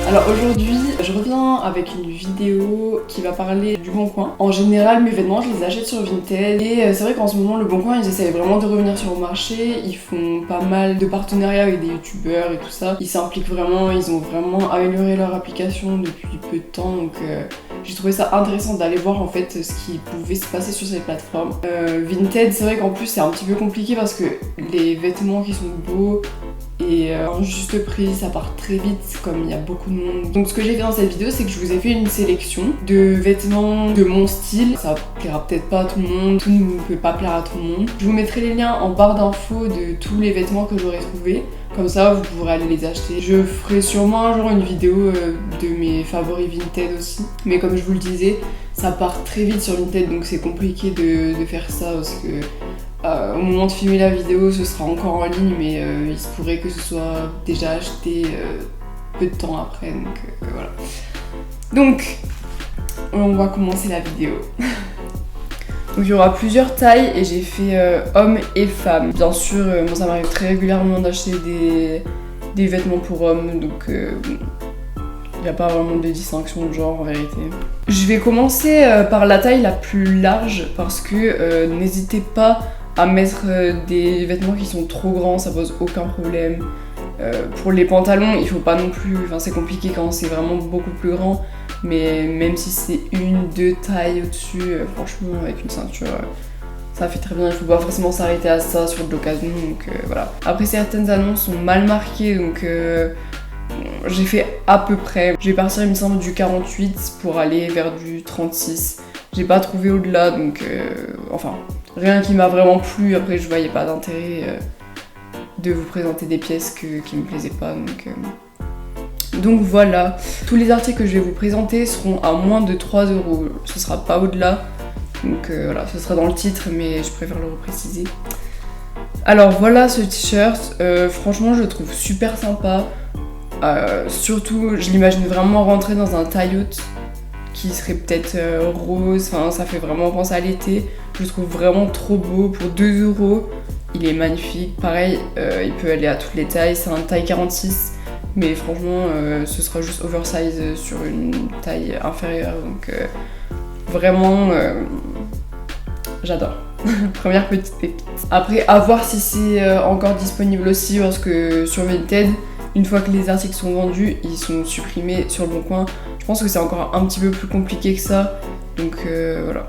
Alors aujourd'hui, je reviens avec une vidéo qui va parler du Bon Coin. En général, mes vêtements, je les achète sur Vinted. Et c'est vrai qu'en ce moment, le Bon Coin, ils essayent vraiment de revenir sur le marché. Ils font pas mal de partenariats avec des youtubeurs et tout ça. Ils s'impliquent vraiment, ils ont vraiment amélioré leur application depuis peu de temps. Donc j'ai trouvé ça intéressant d'aller voir en fait ce qui pouvait se passer sur ces plateformes. Vinted, c'est vrai qu'en plus, c'est un petit peu compliqué parce que les vêtements qui sont beaux et en juste prix, ça part très vite comme il y a beaucoup de monde. Donc ce que j'ai fait dans cette vidéo, c'est que je vous ai fait une sélection de vêtements de mon style. Ça plaira peut-être pas à tout le monde, tout ne peut pas plaire à tout le monde. Je vous mettrai les liens en barre d'infos de tous les vêtements que j'aurai trouvés. Comme ça, vous pourrez aller les acheter. Je ferai sûrement un jour une vidéo de mes favoris Vinted aussi. Mais comme je vous le disais, ça part très vite sur Vinted, donc c'est compliqué de faire ça parce que au moment de filmer la vidéo, ce sera encore en ligne, mais il se pourrait que ce soit déjà acheté peu de temps après, donc voilà. Donc, on va commencer la vidéo. Donc il y aura plusieurs tailles et j'ai fait hommes et femmes. Bien sûr, moi ça m'arrive très régulièrement d'acheter des vêtements pour hommes, donc il n'y a pas vraiment de distinction de genre en vérité. Je vais commencer par la taille la plus large parce que n'hésitez pas à mettre des vêtements qui sont trop grands, ça pose aucun problème. Pour les pantalons, il faut pas non plus, enfin c'est compliqué quand c'est vraiment beaucoup plus grand, mais même si c'est une, deux tailles au-dessus, franchement avec une ceinture, ça fait très bien, il faut pas forcément s'arrêter à ça sur de l'occasion, donc voilà. Après certaines annonces sont mal marquées, donc j'ai fait à peu près. Je vais partir il me semble du 48 pour aller vers du 36. J'ai pas trouvé au-delà, donc enfin rien qui m'a vraiment plu. Après je voyais pas d'intérêt de vous présenter des pièces qui me plaisaient pas, donc voilà. Tous les articles que je vais vous présenter seront à moins de 3 €, ce sera pas au-delà, donc voilà, ce sera dans le titre mais je préfère le repréciser. Alors voilà ce t-shirt, franchement je le trouve super sympa. Surtout je l'imagine vraiment rentrer dans un tie-out qui serait peut-être rose, enfin ça fait vraiment penser à l'été. Je le trouve vraiment trop beau, pour 2 €, il est magnifique. Pareil, il peut aller à toutes les tailles, c'est un taille 46, mais franchement ce sera juste oversize sur une taille inférieure, donc vraiment j'adore. Première petite pépite. Après à voir si c'est encore disponible aussi, parce que sur Vinted, une fois que les articles sont vendus, ils sont supprimés sur le Bon Coin. Je pense que c'est encore un petit peu plus compliqué que ça, donc voilà.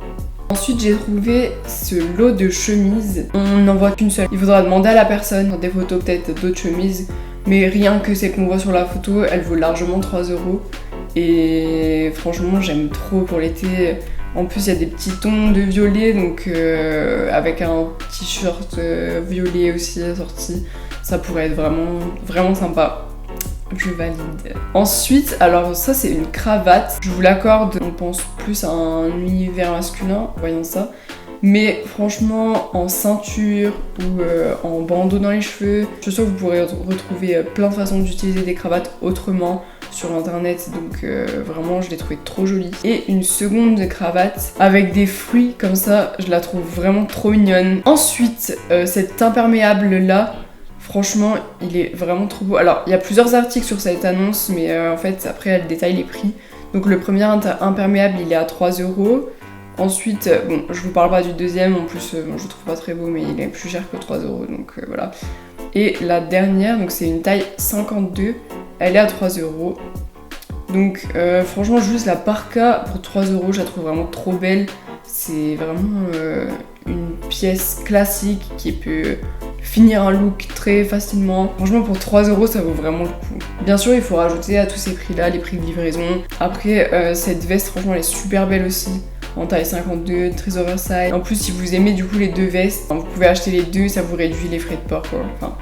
Ensuite j'ai trouvé ce lot de chemises, on n'en voit qu'une seule. Il faudra demander à la personne, dans des photos peut-être d'autres chemises, mais rien que celle qu'on voit sur la photo, elle vaut largement 3 €. Et franchement j'aime trop pour l'été. En plus il y a des petits tons de violet, donc avec un t-shirt violet aussi assorti, ça pourrait être vraiment sympa. Je valide. Ensuite, alors ça c'est une cravate. Je vous l'accorde, on pense plus à un univers masculin, voyons ça. Mais franchement, en ceinture ou en bandeau dans les cheveux, je suis sûre que vous pourrez retrouver plein de façons d'utiliser des cravates autrement sur internet, donc vraiment je l'ai trouvée trop jolie. Et une seconde cravate avec des fruits comme ça, je la trouve vraiment trop mignonne. Ensuite, cet imperméable là, franchement, il est vraiment trop beau. Alors, il y a plusieurs articles sur cette annonce, mais en fait, après, elle détaille les prix. Donc, le premier imperméable, il est à 3 €. Ensuite, bon, je vous parle pas du deuxième, en plus, je le trouve pas très beau, mais il est plus cher que 3 €, donc voilà. Et la dernière, donc c'est une taille 52, elle est à 3 €. Donc, franchement, juste la parka pour 3 €, je la trouve vraiment trop belle. C'est vraiment une pièce classique qui peut finir un look très facilement. Franchement pour 3 € ça vaut vraiment le coup. Bien sûr il faut rajouter à tous ces prix là les prix de livraison. Après cette veste franchement elle est super belle aussi, en taille 52, très oversize. En plus si vous aimez du coup les deux vestes, vous pouvez acheter les deux, ça vous réduit les frais de port quoi. Enfin,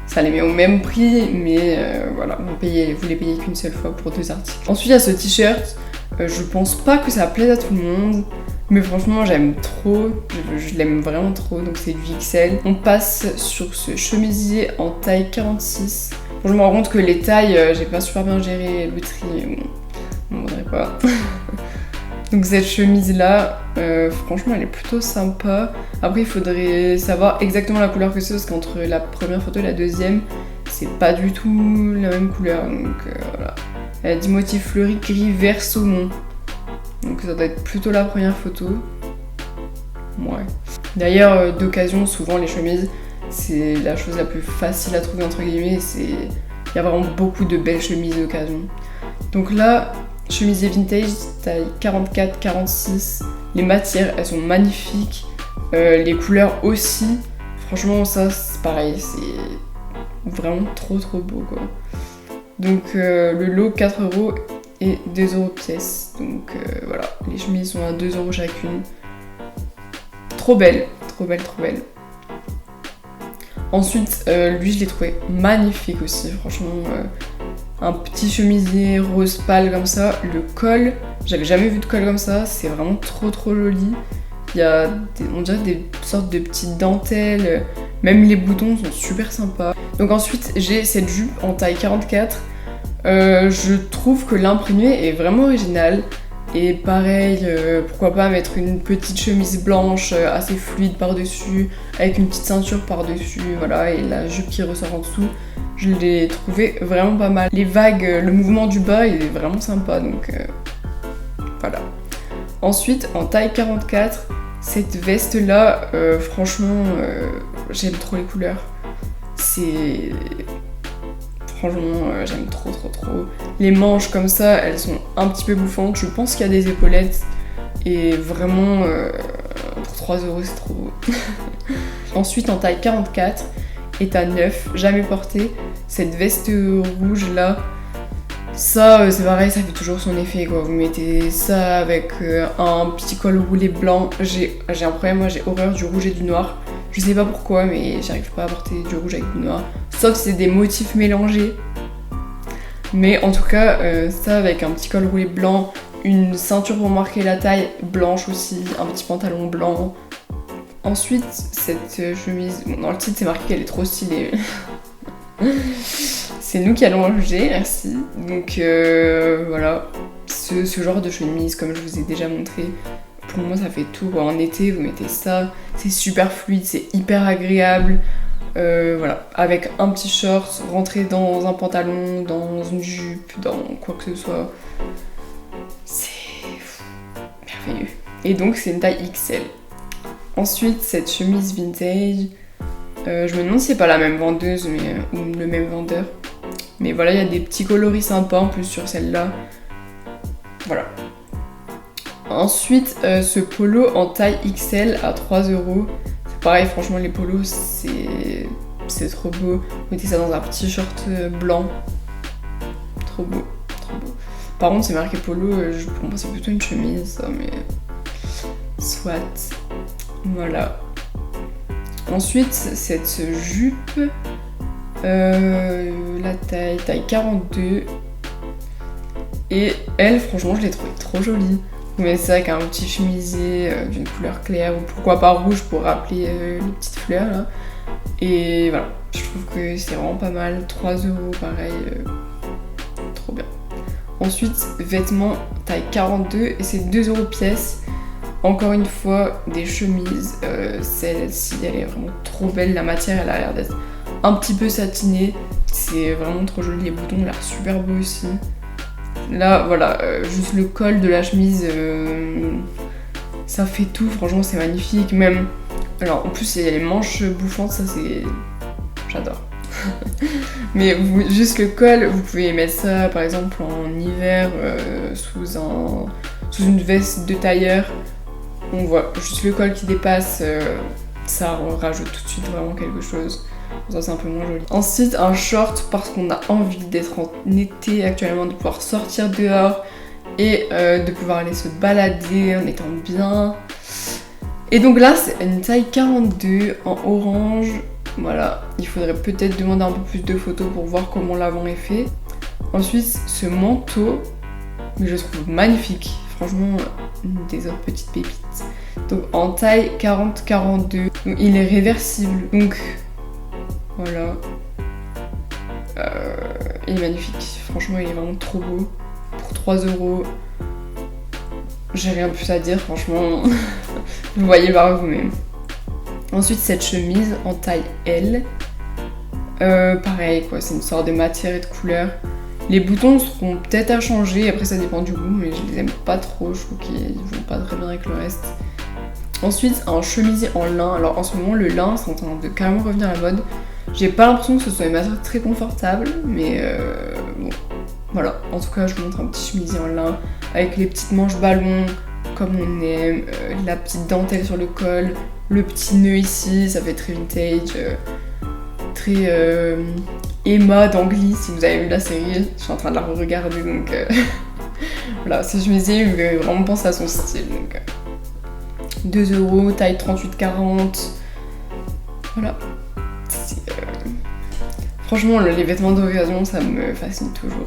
ça les met au même prix, mais voilà, vous les payez qu'une seule fois pour 2 articles. Ensuite il y a ce t-shirt, je pense pas que ça plaise à tout le monde, mais franchement j'aime trop, je l'aime vraiment trop, donc c'est du XL. On passe sur ce chemisier en taille 46. Bon, je me rends compte que les tailles, j'ai pas super bien géré le tri, mais bon, on voudrait pas. Donc cette chemise là, franchement elle est plutôt sympa. Après il faudrait savoir exactement la couleur que c'est, parce qu'entre la première photo et la deuxième, c'est pas du tout la même couleur, donc voilà. Elle a dit motif fleuri gris vert saumon. Donc ça doit être plutôt la première photo. Ouais. D'ailleurs, d'occasion, souvent les chemises, c'est la chose la plus facile à trouver entre guillemets. Il y a vraiment beaucoup de belles chemises d'occasion. Donc là, chemisier vintage, taille 44-46. Les matières, elles sont magnifiques. Les couleurs aussi. Franchement, ça, c'est pareil. C'est vraiment trop beau, quoi. Donc le lot, 4€ et 2€ pièce. Donc voilà, les chemises sont à 2€ chacune. Trop belle. Ensuite, lui, je l'ai trouvé magnifique aussi, franchement. Un petit chemisier rose pâle comme ça. Le col, j'avais jamais vu de col comme ça. C'est vraiment trop joli. Il y a, on dirait des sortes de petites dentelles. Même les boutons sont super sympas. Donc ensuite, j'ai cette jupe en taille 44. Je trouve que l'imprimé est vraiment original. Et pareil, pourquoi pas mettre une petite chemise blanche assez fluide par-dessus, avec une petite ceinture par-dessus, voilà, et la jupe qui ressort en dessous. Je l'ai trouvé vraiment pas mal. Les vagues, le mouvement du bas, il est vraiment sympa, donc voilà. Ensuite, en taille 44, cette veste-là, franchement, j'aime trop les couleurs. Franchement, j'aime trop. Les manches comme ça, elles sont un petit peu bouffantes. Je pense qu'il y a des épaulettes. Et vraiment, pour 3€, c'est trop beau. Ensuite, en taille 44, est à 9, jamais portée. Cette veste rouge là, ça, c'est pareil, ça fait toujours son effet, quoi. Vous mettez ça avec un petit col roulé blanc. J'ai un problème, moi j'ai horreur du rouge et du noir. Je sais pas pourquoi, mais j'arrive pas à porter du rouge avec du noir. Sauf si c'est des motifs mélangés. Mais en tout cas, ça avec un petit col roulé blanc, une ceinture pour marquer la taille blanche aussi, un petit pantalon blanc. Ensuite, cette chemise, bon, dans le titre c'est marqué qu'elle est trop stylée. C'est nous qui allons en juger, merci. Donc voilà, ce genre de chemise, comme je vous ai déjà montré, pour moi ça fait tout, quoi. En été, vous mettez ça, c'est super fluide, c'est hyper agréable. Voilà, avec un petit short, rentrer dans un pantalon, dans une jupe, dans quoi que ce soit. C'est merveilleux. Et donc c'est une taille XL. Ensuite, cette chemise vintage, je me demande si c'est pas la même vendeuse ou le même vendeur. Mais voilà, il y a des petits coloris sympas en plus sur celle-là. Voilà. Ensuite, ce polo en taille XL à 3€. Pareil, franchement, les polos, c'est trop beau. Vous mettez ça dans un petit short blanc. Trop beau. Par contre, c'est marqué polo, pour moi, c'est plutôt une chemise, ça, mais soit. Voilà. Ensuite, cette jupe, la taille 42. Et elle, franchement, je l'ai trouvée trop jolie. Vous mettez ça avec un petit chemisier d'une couleur claire, ou pourquoi pas rouge pour rappeler les petites fleurs là. Et voilà, je trouve que c'est vraiment pas mal. 3€, pareil, trop bien. Ensuite, vêtements taille 42 et c'est 2€ pièce. Encore une fois, des chemises. Celle-ci, elle est vraiment trop belle. La matière, elle a l'air d'être un petit peu satinée. C'est vraiment trop joli. Les boutons ont l'air super beaux aussi. Là, voilà, juste le col de la chemise, ça fait tout, franchement c'est magnifique. Même, alors en plus il y a les manches bouffantes, ça c'est... j'adore. Mais juste le col, vous pouvez mettre ça par exemple en hiver sous une veste de tailleur. On voit juste le col qui dépasse, ça rajoute tout de suite vraiment quelque chose. Ça c'est un peu moins joli. Ensuite un short parce qu'on a envie d'être en été actuellement, de pouvoir sortir dehors et de pouvoir aller se balader en étant bien. Et donc là c'est une taille 42 en orange. Voilà, il faudrait peut-être demander un peu plus de photos pour voir comment l'avant est fait. Ensuite ce manteau, je le trouve magnifique. Franchement, une des autres petites pépites. Donc en taille 40-42. Donc il est réversible. Donc voilà. Il est magnifique. Franchement, il est vraiment trop beau. Pour 3€. J'ai rien de plus à dire, franchement. Vous voyez par vous-même. Ensuite, cette chemise en taille L. Pareil, quoi. C'est une sorte de matière et de couleur. Les boutons seront peut-être à changer, après ça dépend du goût, mais je les aime pas trop, je trouve qu'ils vont pas très bien avec le reste. Ensuite, un chemisier en lin. Alors en ce moment, le lin c'est en train de carrément revenir à la mode. J'ai pas l'impression que ce soit une matière très confortable, mais bon, voilà. En tout cas, je vous montre un petit chemisier en lin avec les petites manches ballons, comme on aime, la petite dentelle sur le col, le petit nœud ici, ça fait très vintage, très Emma d'Angly, si vous avez vu la série. Je suis en train de la re-regarder, donc voilà, ce chemisier me fait vraiment penser à son style. Donc 2€, taille 38-40, voilà. Franchement, les vêtements d'occasion, ça me fascine toujours.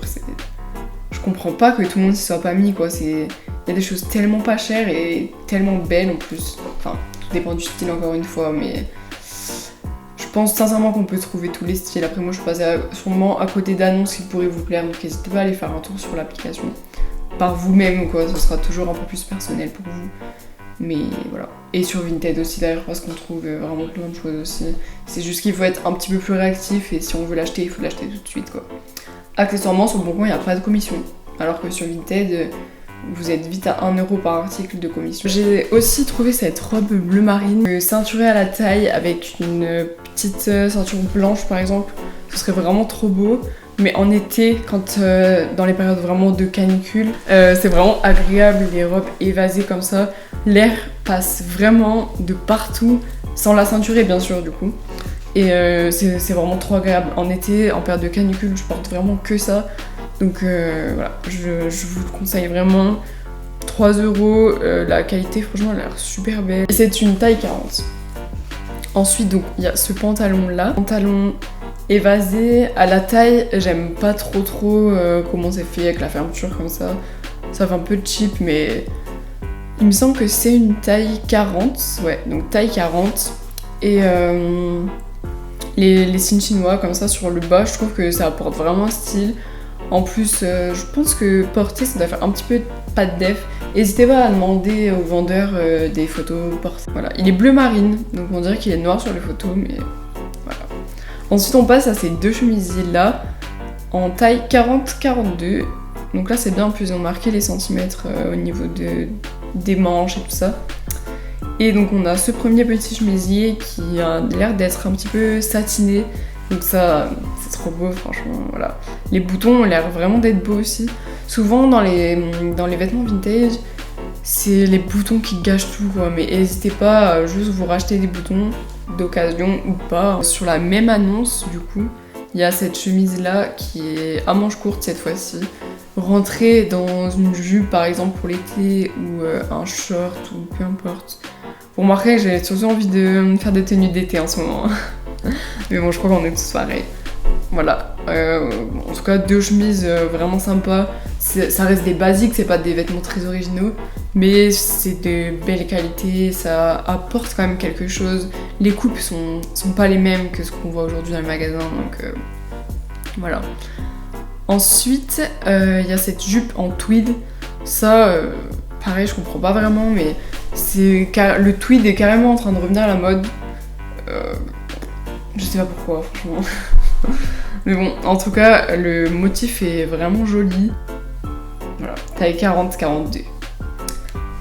Je comprends pas que tout le monde s'y soit pas mis, quoi. Il y a des choses tellement pas chères et tellement belles en plus. Enfin, tout dépend du style encore une fois, mais je pense sincèrement qu'on peut trouver tous les styles. Après, moi, je suis passée sûrement à côté d'annonces qui pourraient vous plaire, donc n'hésitez pas à aller faire un tour sur l'application par vous-même, quoi. Ce sera toujours un peu plus personnel pour vous. Mais voilà. Et sur Vinted aussi d'ailleurs, parce qu'on trouve vraiment plein de choses aussi. C'est juste qu'il faut être un petit peu plus réactif et si on veut l'acheter, il faut l'acheter tout de suite, quoi. Accessoirement, sur le Bon Coin, il n'y a pas de commission. Alors que sur Vinted, vous êtes vite à 1€ par article de commission. J'ai aussi trouvé cette robe bleu marine, ceinturée à la taille avec une petite ceinture blanche par exemple. Ce serait vraiment trop beau. Mais en été, quand dans les périodes vraiment de canicule, c'est vraiment agréable les robes évasées comme ça. L'air passe vraiment de partout, sans la ceinturer bien sûr du coup. Et c'est vraiment trop agréable. En été, en période de canicule, je porte vraiment que ça. Donc voilà, je vous le conseille vraiment. 3€, la qualité franchement elle a l'air super belle. Et c'est une taille 40. Ensuite donc il y a ce pantalon là. Pantalon évasé à la taille, j'aime pas trop comment c'est fait avec la fermeture comme ça. Ça fait un peu cheap mais il me semble que c'est une taille 40. Ouais, donc taille 40. Et les signes chinois comme ça sur le bas, je trouve que ça apporte vraiment un style. En plus, je pense que porter ça doit faire un petit peu pas de def. N'hésitez pas à demander aux vendeurs des photos portées. Voilà, il est bleu marine, donc on dirait qu'il est noir sur les photos, mais voilà. Ensuite, on passe à ces deux chemisiers là, en taille 40-42. Donc là, c'est bien, plus ils ont marqué les centimètres au niveau des manches et tout ça. Et donc, on a ce premier petit chemisier qui a l'air d'être un petit peu satiné. Donc ça, c'est trop beau, franchement, voilà. Les boutons ont l'air vraiment d'être beaux aussi. Souvent, dans les vêtements vintage, c'est les boutons qui gâchent tout, quoi. Mais n'hésitez pas à juste vous racheter des boutons d'occasion ou pas. Sur la même annonce, du coup, il y a cette chemise-là qui est à manches courtes cette fois-ci. Rentrer dans une jupe, par exemple, pour l'été, ou un short, ou peu importe. Vous remarquerez que j'ai surtout envie de faire des tenues d'été en ce moment. Mais bon, je crois qu'on est tous pareils. Voilà. En tout cas, deux chemises vraiment sympas. Ça reste des basiques, c'est pas des vêtements très originaux. Mais c'est de belle qualité, ça apporte quand même quelque chose. Les coupes sont pas les mêmes que ce qu'on voit aujourd'hui dans les magasins. Donc voilà. Ensuite, il y a cette jupe en tweed. Ça, pareil, je comprends pas vraiment, mais le tweed est carrément en train de revenir à la mode. Je sais pas pourquoi, franchement. Mais bon, en tout cas, le motif est vraiment joli. Voilà, taille 40-42.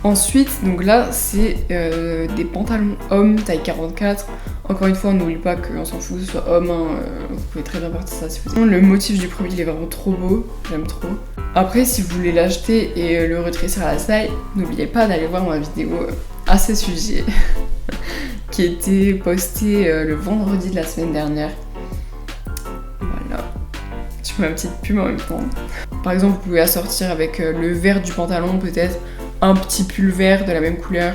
Ensuite, donc là, c'est des pantalons hommes, taille 44. Encore une fois, on n'oublie pas qu'on s'en fout, que ce soit homme, hein, vous pouvez très bien porter ça si vous voulez. Le motif du produit, il est vraiment trop beau, j'aime trop. Après, si vous voulez l'acheter et le retrécir à la taille, n'oubliez pas d'aller voir ma vidéo à ce sujet, qui était postée le vendredi de la semaine dernière. Voilà. Je fais ma petite pub en même temps. Par exemple, vous pouvez assortir avec le vert du pantalon, peut-être un petit pull vert de la même couleur.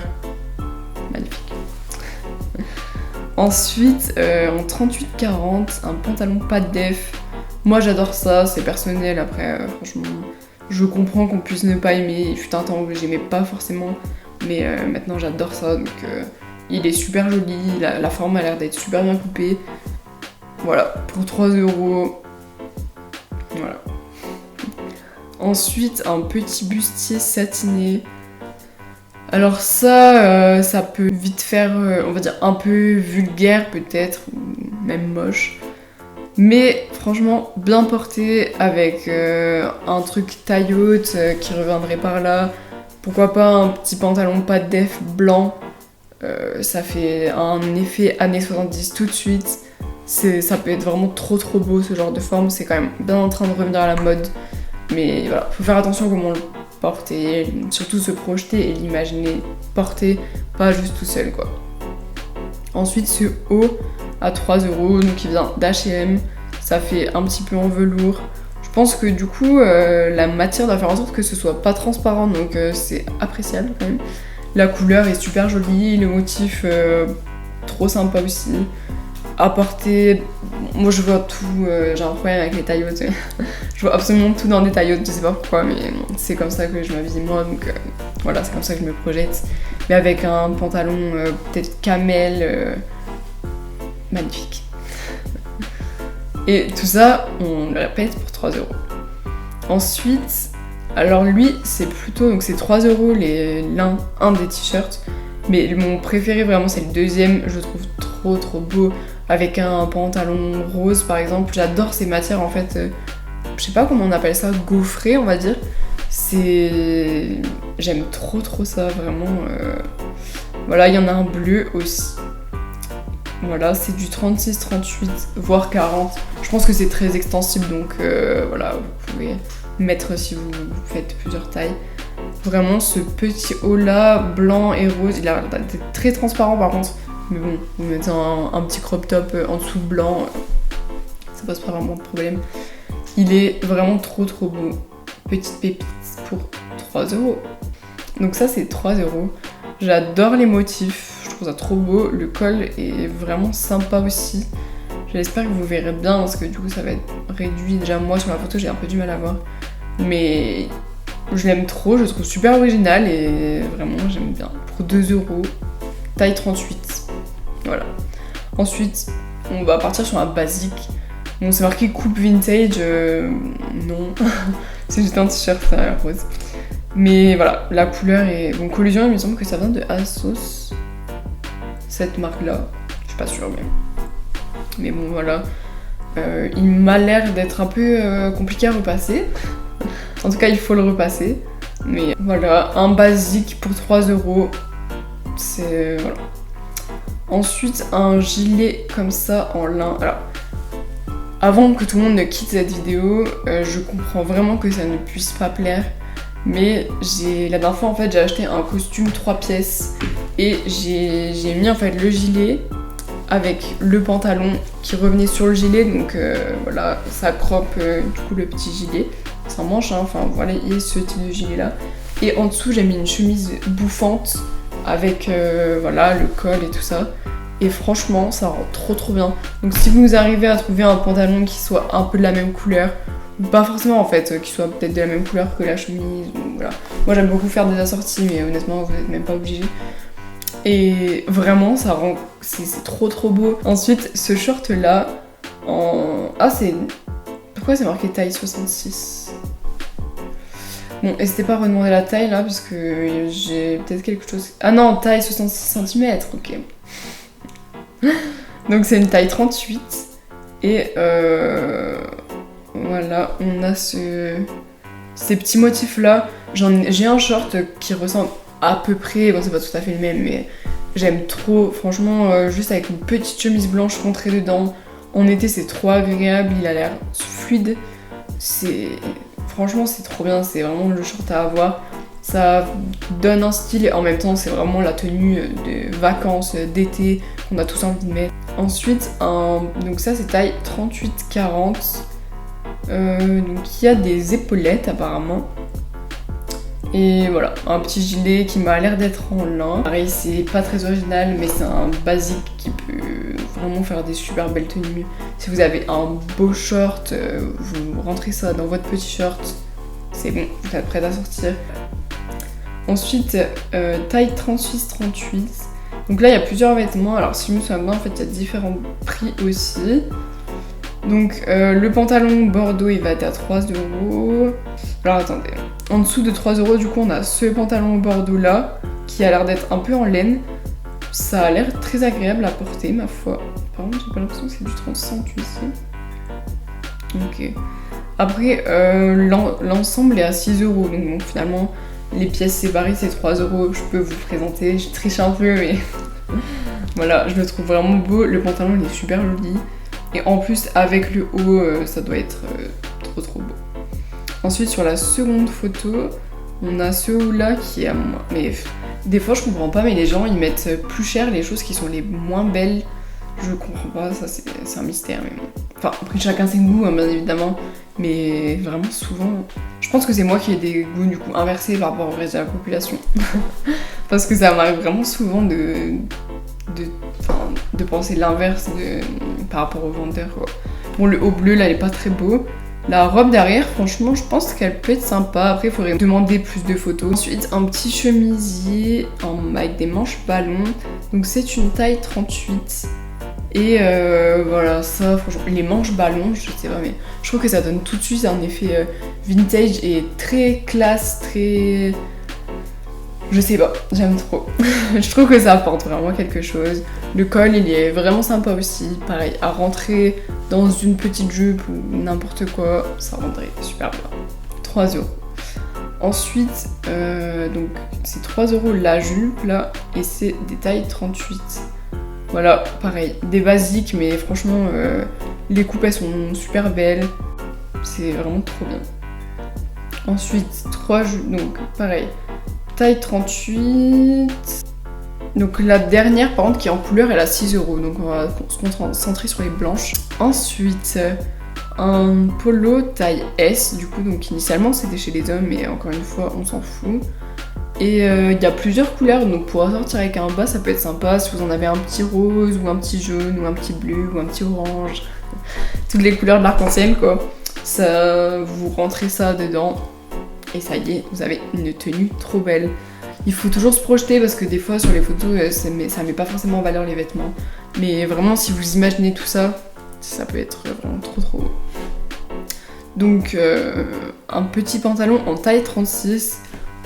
Magnifique. Ensuite, en 38-40, un pantalon pas de def. Moi j'adore ça, c'est personnel. Après, franchement, je comprends qu'on puisse ne pas aimer. Il fut un temps où j'aimais pas forcément, mais maintenant j'adore ça. Donc il est super joli, la forme a l'air d'être super bien coupée. Voilà, pour 3€. Voilà. Ensuite, un petit bustier satiné. Alors ça, ça peut vite faire, on va dire, un peu vulgaire peut-être, ou même moche. Mais franchement, bien porté avec un truc taille haute qui reviendrait par là. Pourquoi pas un petit pantalon pas de def blanc. Ça fait un effet années 70 tout de suite. Ça peut être vraiment trop beau ce genre de forme. C'est quand même bien en train de revenir à la mode. Mais voilà, faut faire attention comment on le porte et surtout se projeter et l'imaginer porter, pas juste tout seul quoi. Ensuite ce haut à 3 €, donc il vient d'H&M, ça fait un petit peu en velours. Je pense que du coup la matière doit faire en sorte que ce soit pas transparent, donc c'est appréciable quand même. La couleur est super jolie, le motif trop sympa aussi. À porter, moi je vois tout, j'ai un problème avec les tailles hautes. Je vois absolument tout dans des tailles hautes, je sais pas pourquoi, mais c'est comme ça que je m'habille moi, donc voilà, c'est comme ça que je me projette. Mais avec un pantalon peut-être camel, magnifique. Et tout ça, on le répète pour 3 €. Ensuite, alors lui, c'est plutôt, donc c'est 3 € un des t-shirts. Mais mon préféré vraiment, c'est le deuxième, je le trouve trop beau. Avec un pantalon rose par exemple, j'adore ces matières en fait, je sais pas comment on appelle ça, gaufré on va dire. J'aime trop ça vraiment. Voilà, il y en a un bleu aussi. Voilà, c'est du 36, 38, voire 40. Je pense que c'est très extensible, donc voilà, vous pouvez mettre si vous faites plusieurs tailles. Vraiment, ce petit haut là, blanc et rose, il a été très transparent par contre. Mais bon, vous mettez un petit crop top en dessous blanc, ça pose pas vraiment de problème. Il est vraiment trop beau. Petite pépite pour 3 €. Donc ça c'est 3 €. J'adore les motifs, je trouve ça trop beau. Le col est vraiment sympa aussi. J'espère que vous verrez bien parce que du coup ça va être réduit. Déjà moi sur la photo j'ai un peu du mal à voir. Mais je l'aime trop, je le trouve super original et vraiment j'aime bien. Pour 2 €, taille 38. Voilà. Ensuite, on va partir sur un basique. Bon, c'est marqué coupe vintage, non. C'est juste un t-shirt rose. Mais voilà, la couleur est... Bon, Collusion, il me semble que ça vient de ASOS. Cette marque-là. Je suis pas sûre, mais bon, voilà. Il m'a l'air d'être un peu compliqué à repasser. En tout cas, il faut le repasser. Mais voilà, un basique pour 3 €. C'est... voilà. Ensuite, un gilet comme ça en lin. Alors, avant que tout le monde ne quitte cette vidéo, je comprends vraiment que ça ne puisse pas plaire. Mais la dernière fois, en fait, j'ai acheté un costume 3 pièces. Et j'ai mis en fait le gilet avec le pantalon qui revenait sur le gilet. Donc voilà, ça croppe du coup le petit gilet. Ça manche, hein, enfin voilà, il y a ce type de gilet là. Et en dessous, j'ai mis une chemise bouffante avec voilà, le col et tout ça. Et franchement, ça rend trop bien. Donc si vous arrivez à trouver un pantalon qui soit un peu de la même couleur, ou pas forcément en fait, qui soit peut-être de la même couleur que la chemise, voilà. Moi j'aime beaucoup faire des assortis, mais honnêtement, vous n'êtes même pas obligé. Et vraiment, ça rend... c'est trop beau. Ensuite, ce short là, en... Ah, c'est... Pourquoi c'est marqué taille 66 ? Bon, n'hésitez pas à redemander la taille là, parce que j'ai peut-être quelque chose... Ah non, taille 66 cm, ok. Donc c'est une taille 38. Et voilà, on a ces petits motifs là. J'ai un short qui ressemble à peu près, bon c'est pas tout à fait le même, mais j'aime trop. Franchement, juste avec une petite chemise blanche rentrée dedans. En été c'est trop agréable, il a l'air fluide. Franchement c'est trop bien, c'est vraiment le short à avoir. Ça donne un style et en même temps c'est vraiment la tenue de vacances, d'été qu'on a tous envie de mettre. Ensuite, donc ça c'est taille 38-40. Donc il y a des épaulettes apparemment. Et voilà, un petit gilet qui m'a l'air d'être en lin. Pareil, c'est pas très original, mais c'est un basique qui peut vraiment faire des super belles tenues. Si vous avez un beau short, vous rentrez ça dans votre petit short, c'est bon, vous êtes prête à sortir. Ensuite, taille 36-38. Donc là, il y a plusieurs vêtements. Alors, si je me souviens bien, en fait, il y a différents prix aussi. Donc, le pantalon bordeaux, il va être à 3 €. Alors, attendez. En dessous de 3 €, du coup, on a ce pantalon bordeaux là, qui a l'air d'être un peu en laine. Ça a l'air très agréable à porter, ma foi. Par contre, j'ai pas l'impression que c'est du 30 cm ici. ok. Après, l'ensemble est à 6 €, donc bon, finalement, les pièces séparées c'est 3 €. Je peux vous présenter, je triche un peu, mais voilà, je le trouve vraiment beau. Le pantalon il est super joli. Et en plus, avec le haut, ça doit être trop beau. Ensuite, sur la seconde photo, on a ce haut-là qui est à moi. Mais des fois, je comprends pas, mais les gens ils mettent plus cher les choses qui sont les moins belles. Je comprends pas, ça c'est un mystère. Mais bon. Enfin, après, chacun ses goûts, hein, bien évidemment. Mais vraiment, souvent, je pense que c'est moi qui ai des goûts du coup inversés par rapport au reste de la population. Parce que ça m'arrive vraiment souvent de penser l'inverse par rapport aux vendeurs, quoi. Bon, le haut bleu, là, il est pas très beau. La robe derrière, franchement, je pense qu'elle peut être sympa. Après, il faudrait demander plus de photos. Ensuite, un petit chemisier avec des manches ballons. Donc, c'est une taille 38. Et voilà, ça, franchement, les manches ballons, je sais pas, mais je trouve que ça donne tout de suite un effet vintage et très classe, très... Je sais pas, j'aime trop. Je trouve que ça apporte vraiment quelque chose. Le col, il est vraiment sympa aussi. Pareil, à rentrer dans une petite jupe ou n'importe quoi, ça rendrait super bien. 3 €. Ensuite, donc c'est 3 € la jupe là, et c'est des tailles 38. Voilà, pareil, des basiques, mais franchement, les coupes elles sont super belles. C'est vraiment trop bien. Ensuite, 3 jupes, donc pareil. Taille 38. Donc la dernière par contre qui est en couleur elle a 6 €. Donc on va se concentrer sur les blanches. Ensuite un polo taille S du coup, donc initialement c'était chez les hommes mais encore une fois on s'en fout. Et il y a plusieurs couleurs, donc pour ressortir avec un bas ça peut être sympa si vous en avez un petit rose ou un petit jaune ou un petit bleu ou un petit orange. Toutes les couleurs de l'arc-en-ciel quoi. Ça, vous rentrez ça dedans. Et ça y est, vous avez une tenue trop belle. Il faut toujours se projeter parce que des fois sur les photos, ça met pas forcément en valeur les vêtements. Mais vraiment, si vous imaginez tout ça, ça peut être vraiment trop beau. Donc, un petit pantalon en taille 36,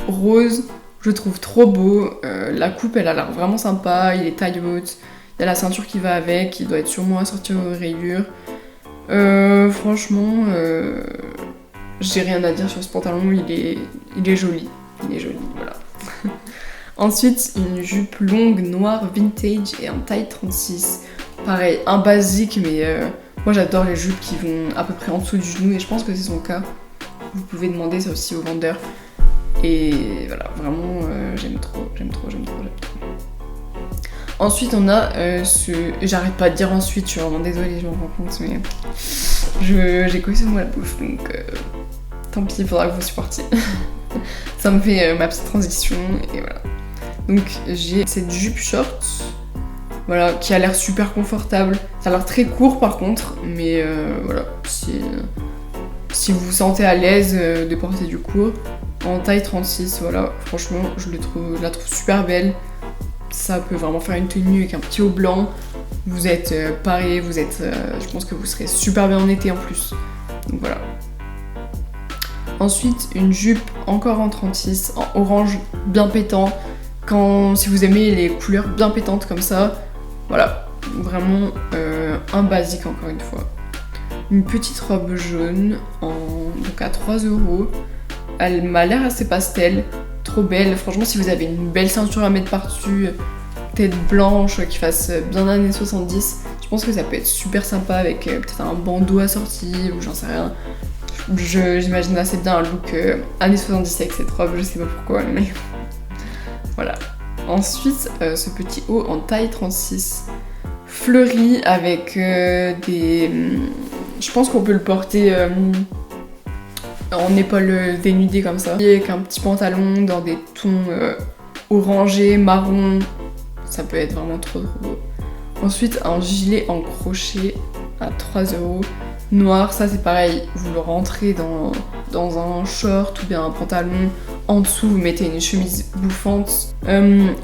rose, je trouve trop beau. La coupe, elle a l'air vraiment sympa, il est taille haute. Il y a la ceinture qui va avec, il doit être sûrement assorti aux rayures. Franchement... j'ai rien à dire sur ce pantalon, il est joli. Il est joli, voilà. Ensuite, une jupe longue noire vintage et en taille 36. Pareil, un basique, mais moi j'adore les jupes qui vont à peu près en dessous du genou et je pense que c'est son cas. Vous pouvez demander ça aussi aux vendeurs. Et voilà, vraiment, j'aime trop. Ensuite, on a j'arrête pas de dire ensuite, je suis vraiment désolée, je m'en rends compte, mais j'ai collé ce mot à la bouche, donc tant pis, il faudra que vous supportiez. Ça me fait ma petite transition, et voilà. Donc, j'ai cette jupe short, voilà, qui a l'air super confortable. Ça a l'air très court par contre, mais voilà, si vous vous sentez à l'aise de porter du court, en taille 36, voilà, franchement, je la trouve super belle. Ça peut vraiment faire une tenue avec un petit haut blanc. Vous êtes paré, je pense que vous serez super bien en été en plus. Donc voilà. Ensuite, une jupe encore en 36, en orange bien pétant. Si vous aimez les couleurs bien pétantes comme ça, voilà, vraiment un basique encore une fois. Une petite robe jaune, donc à 3 €. Elle m'a l'air assez pastel, trop belle. Franchement, si vous avez une belle ceinture à mettre par-dessus, tête blanche qui fasse bien années 70, je pense que ça peut être super sympa avec peut-être un bandeau assorti ou j'en sais rien. J'imagine assez bien un look années 70 avec cette robe, je sais pas pourquoi, mais voilà. Ensuite, ce petit haut en taille 36, fleuri avec des... Je pense qu'on peut le porter en épaules dénudées comme ça. Et avec un petit pantalon dans des tons orangés, marron. Ça peut être vraiment trop beau. Ensuite, un gilet en crochet à 3 €. Noir, ça c'est pareil, vous le rentrez dans un short ou bien un pantalon. En dessous, vous mettez une chemise bouffante.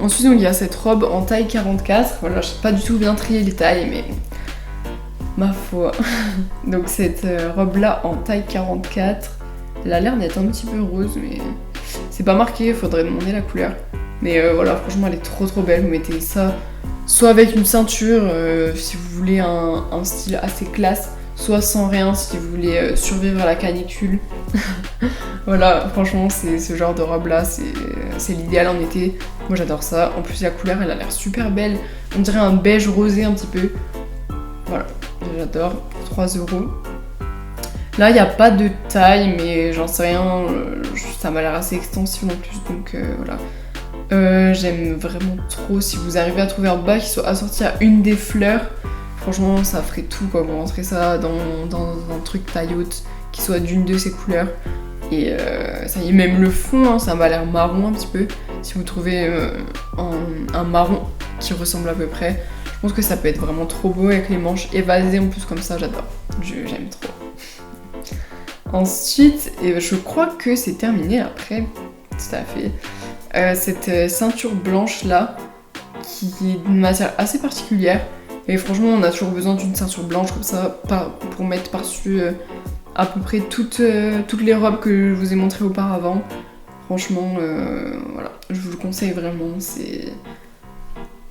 Ensuite, donc, il y a cette robe en taille 44. Voilà, je sais pas du tout bien trier les tailles, mais ma foi. Donc cette robe-là en taille 44, elle a l'air d'être un petit peu rose, mais c'est pas marqué, faudrait demander la couleur. Mais voilà, franchement, elle est trop belle. Vous mettez ça soit avec une ceinture, si vous voulez un style assez classe, soit sans rien si vous voulez survivre à la canicule. Voilà, franchement c'est ce genre de robe là, c'est l'idéal en été. Moi j'adore ça, en plus la couleur elle a l'air super belle, on dirait un beige rosé un petit peu. Voilà, j'adore, 3 €. Là il n'y a pas de taille mais j'en sais rien, ça m'a l'air assez extensif en plus donc voilà. J'aime vraiment trop si vous arrivez à trouver un bas qui soit assorti à une des fleurs. Franchement ça ferait tout quoi, vous rentrez ça dans un truc taille haute qui soit d'une de ces couleurs. Et ça y est, même le fond, hein, ça m'a l'air marron un petit peu. Si vous trouvez un marron qui ressemble à peu près, je pense que ça peut être vraiment trop beau avec les manches évasées en plus comme ça, j'adore. J'aime trop. Ensuite, je crois que c'est terminé après, tout à fait. Cette ceinture blanche là, qui est d'une matière assez particulière. Et franchement, on a toujours besoin d'une ceinture blanche comme ça pour mettre par-dessus à peu près toutes les robes que je vous ai montrées auparavant. Franchement, voilà, je vous le conseille vraiment.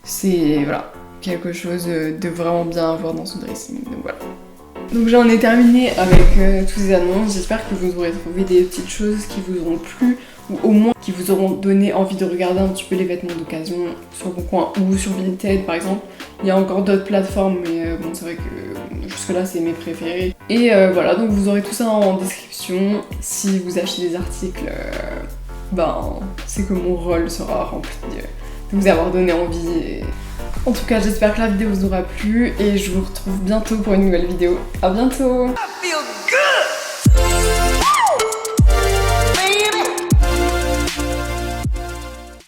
C'est voilà, quelque chose de vraiment bien à voir dans son dressing. Donc voilà. Donc j'en ai terminé avec tous ces annonces. J'espère que vous aurez trouvé des petites choses qui vous auront plu ou au moins qui vous auront donné envie de regarder un petit peu les vêtements d'occasion sur Boncoin ou sur Vinted par exemple. Il y a encore d'autres plateformes mais bon c'est vrai que jusque là c'est mes préférés. Et voilà, donc vous aurez tout ça en description. Si vous achetez des articles, c'est que mon rôle sera rempli de vous avoir donné envie. Et... En tout cas j'espère que la vidéo vous aura plu et je vous retrouve bientôt pour une nouvelle vidéo. À bientôt.